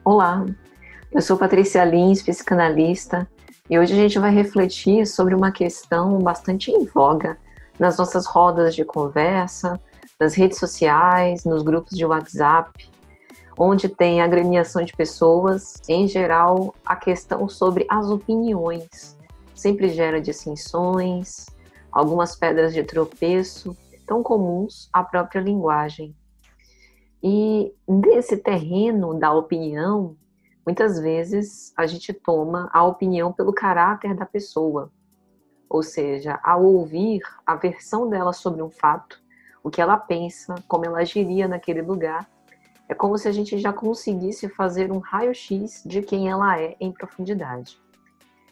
Olá, eu sou Patrícia Lins, psicanalista, e hoje a gente vai refletir sobre uma questão bastante em voga nas nossas rodas de conversa, nas redes sociais, nos grupos de WhatsApp, onde tem agremiação de pessoas, em geral, a questão sobre as opiniões. Sempre gera dissensões, algumas pedras de tropeço, tão comuns à própria linguagem. E nesse terreno da opinião, muitas vezes a gente toma a opinião pelo caráter da pessoa. Ou seja, ao ouvir a versão dela sobre um fato, o que ela pensa, como ela agiria naquele lugar, é como se a gente já conseguisse fazer um raio-x de quem ela é em profundidade.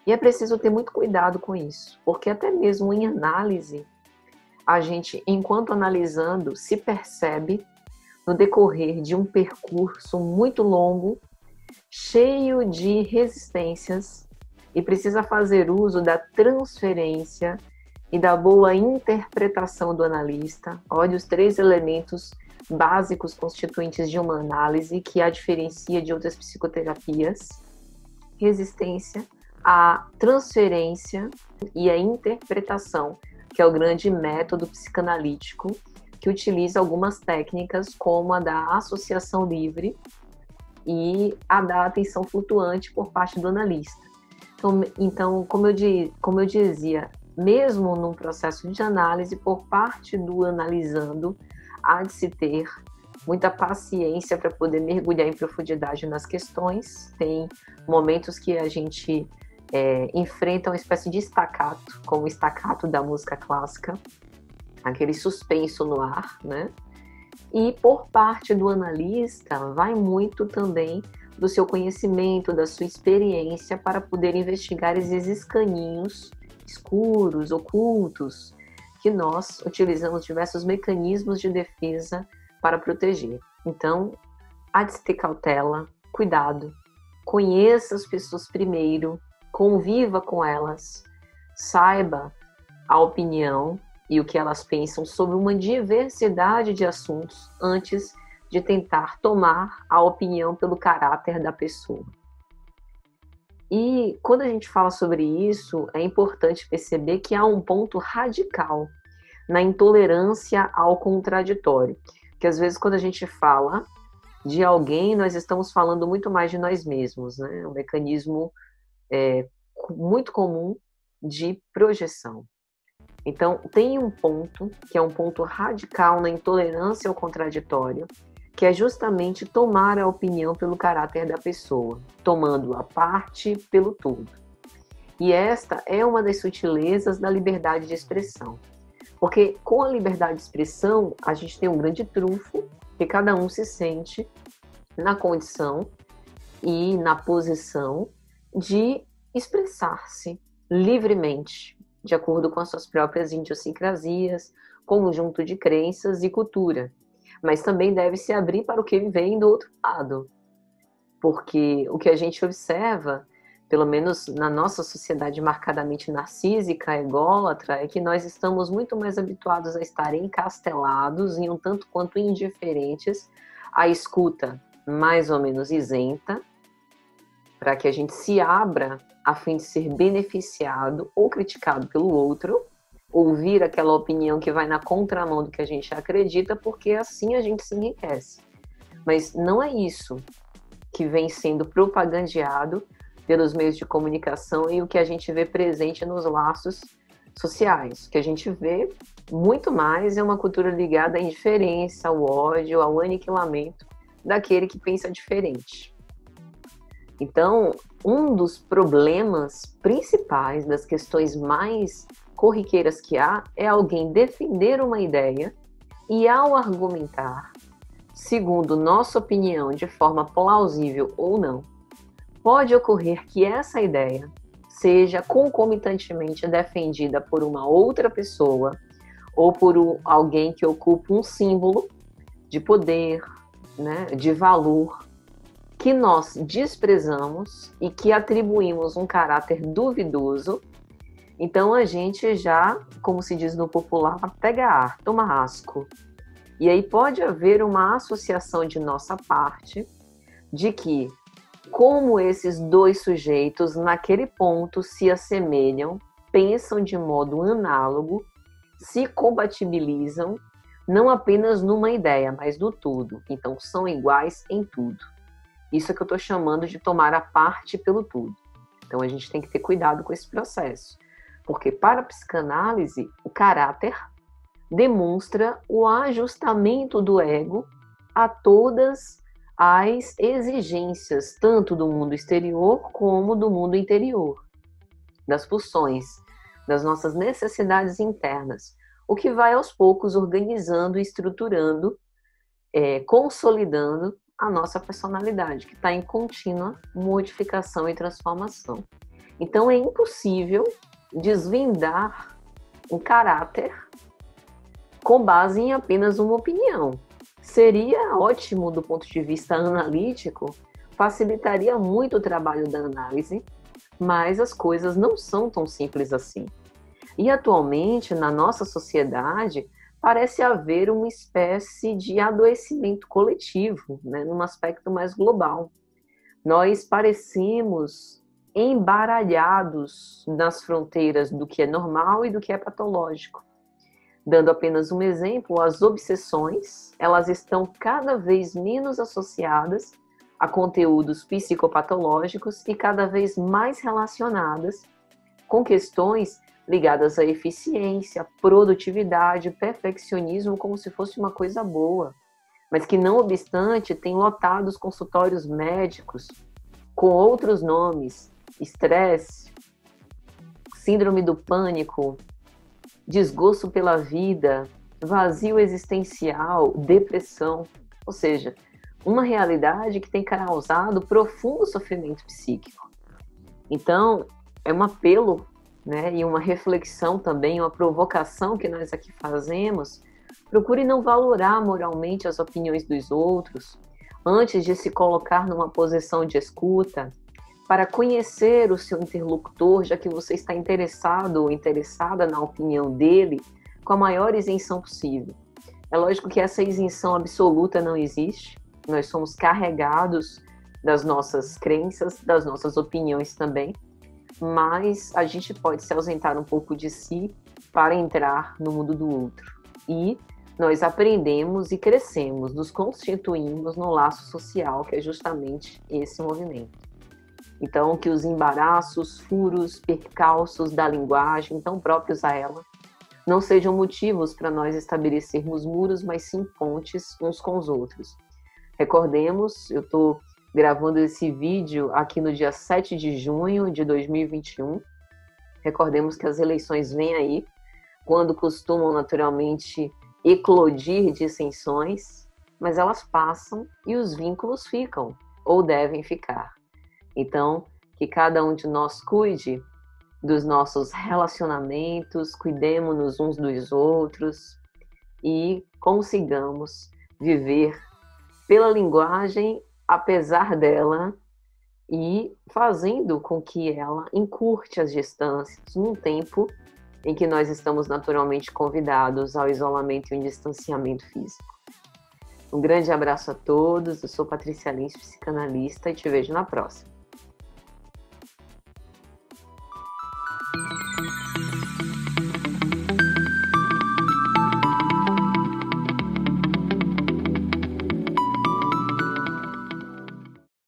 E é preciso ter muito cuidado com isso, porque até mesmo em análise, a gente, enquanto analisando, se percebe no decorrer de um percurso muito longo, cheio de resistências, e precisa fazer uso da transferência e da boa interpretação do analista. Olha os 3 elementos básicos constituintes de uma análise que a diferencia de outras psicoterapias: resistência, a transferência e a interpretação, que é o grande método psicanalítico, que utiliza algumas técnicas como a da associação livre e a da atenção flutuante por parte do analista. Então como eu dizia, mesmo num processo de análise, por parte do analisando, há de se ter muita paciência para poder mergulhar em profundidade nas questões. Tem momentos que a gente enfrenta uma espécie de staccato, como o staccato da música clássica, aquele suspenso no ar, né? E por parte do analista, vai muito também do seu conhecimento, da sua experiência, para poder investigar esses caninhos escuros, ocultos, que nós utilizamos diversos mecanismos de defesa para proteger. Então, há de se ter cautela, cuidado, conheça as pessoas primeiro, conviva com elas, saiba a opinião e o que elas pensam sobre uma diversidade de assuntos antes de tentar tomar a opinião pelo caráter da pessoa. E quando a gente fala sobre isso, é importante perceber que há um ponto radical na intolerância ao contraditório, que às vezes quando a gente fala de alguém, nós estamos falando muito mais de nós mesmos, né? Um mecanismo muito comum de projeção. Então, tem um ponto, que é um ponto radical na intolerância ao contraditório, que é justamente tomar a opinião pelo caráter da pessoa, tomando a parte pelo todo. E esta é uma das sutilezas da liberdade de expressão. Porque com a liberdade de expressão, a gente tem um grande trunfo, que cada um se sente na condição e na posição de expressar-se livremente, de acordo com as suas próprias idiosincrasias, conjunto de crenças e cultura. Mas também deve se abrir para o que vem do outro lado. Porque o que a gente observa, pelo menos na nossa sociedade marcadamente narcísica, ególatra, é que nós estamos muito mais habituados a estar encastelados e um tanto quanto indiferentes à escuta mais ou menos isenta, para que a gente se abra a fim de ser beneficiado ou criticado pelo outro, ouvir aquela opinião que vai na contramão do que a gente acredita, porque assim a gente se enriquece. Mas não é isso que vem sendo propagandeado pelos meios de comunicação e o que a gente vê presente nos laços sociais. O que a gente vê muito mais é uma cultura ligada à indiferença, ao ódio, ao aniquilamento daquele que pensa diferente. Então, um dos problemas principais, das questões mais corriqueiras que há, é alguém defender uma ideia e, ao argumentar, segundo nossa opinião, de forma plausível ou não, pode ocorrer que essa ideia seja concomitantemente defendida por uma outra pessoa ou por alguém que ocupa um símbolo de poder, né, de valor, que nós desprezamos e que atribuímos um caráter duvidoso Então a gente já, como se diz no popular, pega ar, toma asco. E aí pode haver uma associação de nossa parte de que, como esses dois sujeitos naquele ponto se assemelham, pensam de modo análogo, se compatibilizam, não apenas numa ideia, mas no tudo. Então são iguais em tudo. Isso é que eu estou chamando de tomar a parte pelo tudo. Então a gente tem que ter cuidado com esse processo. Porque para a psicanálise, o caráter demonstra o ajustamento do ego a todas as exigências, tanto do mundo exterior como do mundo interior, das pulsões, das nossas necessidades internas, o que vai aos poucos organizando, estruturando, consolidando a nossa personalidade, que está em contínua modificação e transformação. Então é impossível desvendar um caráter com base em apenas uma opinião. Seria ótimo do ponto de vista analítico, facilitaria muito o trabalho da análise, mas as coisas não são tão simples assim. E atualmente, na nossa sociedade, parece haver uma espécie de adoecimento coletivo, né, num aspecto mais global. Nós parecemos embaralhados nas fronteiras do que é normal e do que é patológico. Dando apenas um exemplo, as obsessões, elas estão cada vez menos associadas a conteúdos psicopatológicos e cada vez mais relacionadas com questões ligadas à eficiência, produtividade, perfeccionismo, como se fosse uma coisa boa, mas que, não obstante, tem lotado os consultórios médicos com outros nomes: estresse, síndrome do pânico, desgosto pela vida, vazio existencial, depressão. Ou seja, uma realidade que tem causado profundo sofrimento psíquico. Então, é um apelo, né, e uma reflexão também, uma provocação que nós aqui fazemos. Procure não valorar moralmente as opiniões dos outros, antes de se colocar numa posição de escuta, para conhecer o seu interlocutor, já que você está interessado ou interessada na opinião dele, com a maior isenção possível. É lógico que essa isenção absoluta não existe, nós somos carregados das nossas crenças, das nossas opiniões também, mas a gente pode se ausentar um pouco de si para entrar no mundo do outro. E nós aprendemos e crescemos, nos constituímos no laço social, que é justamente esse movimento. Então, que os embaraços, furos, percalços da linguagem, tão próprios a ela, não sejam motivos para nós estabelecermos muros, mas sim pontes uns com os outros. Recordemos, eu estou gravando esse vídeo aqui no dia 7 de junho de 2021. Recordemos que as eleições vêm aí, quando costumam naturalmente eclodir dissensões, mas elas passam e os vínculos ficam, ou devem ficar. Então, que cada um de nós cuide dos nossos relacionamentos, cuidemos-nos uns dos outros e consigamos viver pela linguagem, apesar dela, e fazendo com que ela encurte as distâncias num tempo em que nós estamos naturalmente convidados ao isolamento e ao distanciamento físico. Um grande abraço a todos, eu sou Patrícia Lins, psicanalista, e te vejo na próxima.